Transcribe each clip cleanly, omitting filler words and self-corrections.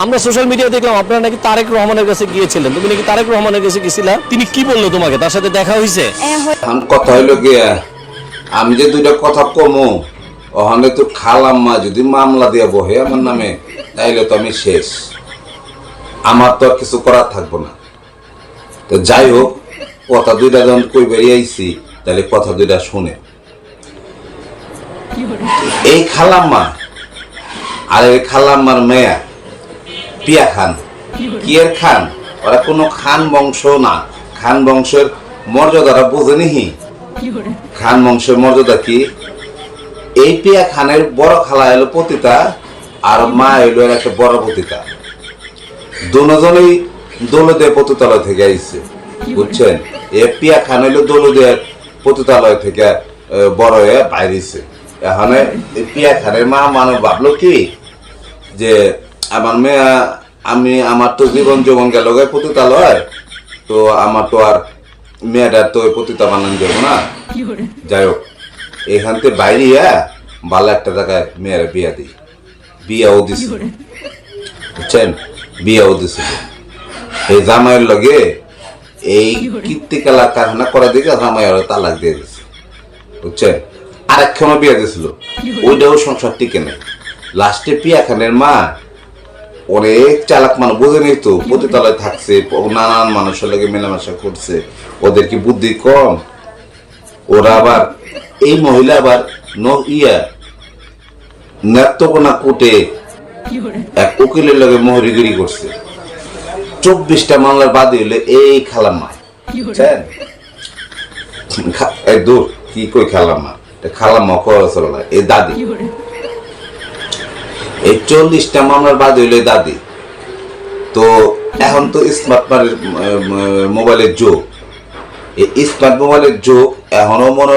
আমরা social media দেখলাম আপনারা নাকি তারেক রহমানের কাছে গিয়েছিলেন, তুমি নাকি তারেক রহমানের কাছে গেছিলা, তিনি কি বললো তোমাকে, তার সাথে দেখা হয়েছে? কথা হইলো গিয়া আমি যে দুইটা কথা কমো ওখানে তো খালাম্মা যদি মামলা দিয়ে বহে আমার নামে তাইলে তো আমি শেষ, আমার তো আর কিছু করার থাকবো না। তো যাই হোক, কথা দুইটা যখন কই বেরিয়ে আইছি তাহলে কথা দুইটা শুনে। এই খালাম্মা আর এই খালাম্মার মেয়া পিয়া খান, কি এর খান, ওরা কোনো খান বংশ না। খান বংশের মর্যাদাটা বোঝেনি। খান বংশের মর্যাদা কি? এই পিয়া খানের বড় খালা এলো পতিতা আর মা এলো একটা বড় পতিতা, দুজনেই দৌলদের পতিতালয় থেকে আইছে, বুঝছেন? এ পিয়া খান হইলো দৌলদের পতিতালয় থেকে বড় হয়ে বাইরেছে। এখানে পিয়া খানের মা মানব ভাবলো কি যে আমার মেয়ে, আমার তো জীবন যৌবন গেল পতিতালয়, তো আমার তো আর মেয়েটার তো পতিতা বানান যাবো না। যাই হোক, এখান থেকে বাইরে ভালো একটা জায়গায় মেয়েরা বিয়া দিই, বিয়াও দিছিল, বুঝছেন? বিয়াও দিছিল। এই জামাইয়ের লগে এই কীর্তিকালা কারখানা করা দিকে জামাইয়ের তালাক দিয়ে দিছে, বুঝছেন? আরেকখানে বিয়া দিছিল, ওইটাও সংসার টিকে নেই। লাস্টে পিয়া খানের মা অনেক চালাক মানুষ, বোঝেনি তো, পতিতালয় থাকছে, নানান মানুষের লগে মেলামেশা করছে, ওদের কি বুদ্ধি কম? ওরা আবার এই মহিলা আবার নেত্রকোনা কোর্টে এক উকিলের লগে মোহরিগিরি করছে। 24টা মামলার বাদী হইলে এই খালাম্মা, বুঝছেন? এই দূর কি কই খালাম্মা, খালাম্মা করেছিল না, এই দাদি। এই 40টা মামলার বাদী হইলে দাদি। তো এখন তো স্মার্ট মোবাইলের যুগ, এই স্মার্ট মোবাইলের যুগ। এখনো মনে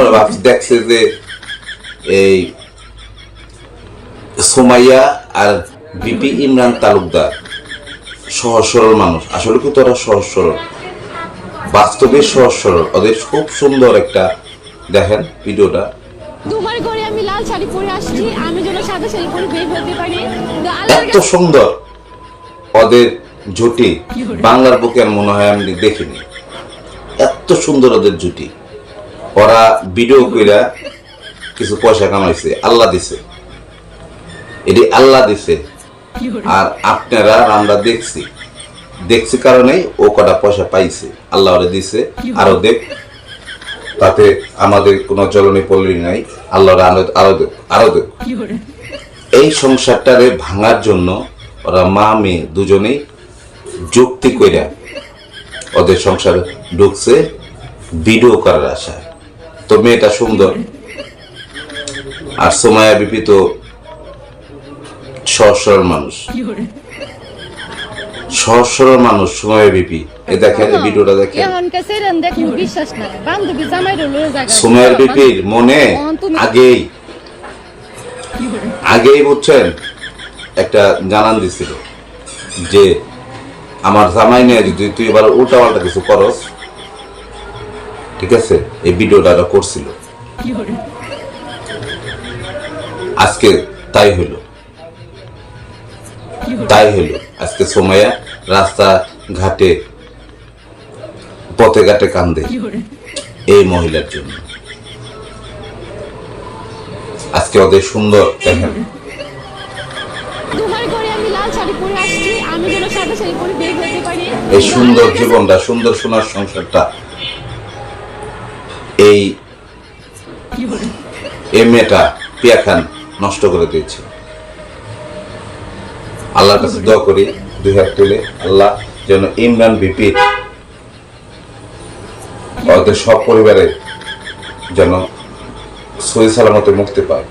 দেখছে যে এই সুমাইয়া আর বিপি ইমরান তালুকদার সহজ সরল মানুষ, আসলে কি তোরা সহজ সরল, বাস্তবে সহজ সরল। ওদের খুব সুন্দর একটা, দেখেন ভিডিওটা। এত সুন্দর ওদের জুটি বাংলার বুকে আর মনে হয় আমি দেখিনি, এত সুন্দর ওদের জুটি। ওরা ভিডিও কইরা কিছু পয়সা কামাইছে, আল্লাহ দিছে, এটি আল্লাহ দিছে। আর আপনারা আমরা দেখছি কারণেই ও কটা পয়সা পাইছে, আল্লাহ ওরে দিছে। আরো দেখ, তাতে আমাদের কোনো জ্বলনি পল্লী নাই, আল্লাহ আরো দেখ। এই সংসারটারে ভাঙার জন্য ওরা মা মেয়ে দুজনেই যুক্তি কইরা ওদের সংসারে ঢুকছে ভিডিও করার আশায়। তো মেয়েটা সুন্দর, আর সোমায়া বিপি তো সহজ সরল মানুষ, সহজ সরল মানুষ সোমায়া বিপি। এ দেখেন এই ভিডিওটা দেখেন। সোমায়া বিপির মনে আগেই বুঝছেন একটা জানান দিছিল যে আমার জামাই নিয়ে যদি তুই এবার উল্টা পাল্টা কিছু করস, ঠিক আছে? এই ভিডিওটা করছিল, আজকে তাই হইল। আজকে সোমাইয়া রাস্তা ঘাটে পথে ঘাটে কান্দে এই মহিলার জন্য। আজকে ওদের সুন্দর, দেখেন এই সুন্দর জীবনটা, সুন্দর সোনার সংসারটা এই মেয়েটা পিয়া খান নষ্ট করে দিয়েছে। আল্লাহর কাছে দোয়া করি, দুই হাত তুলে, আল্লাহ যেন ইমরান বিপি ওদের সব পরিবারে যেন সহি সালামতে মুক্তি পায়।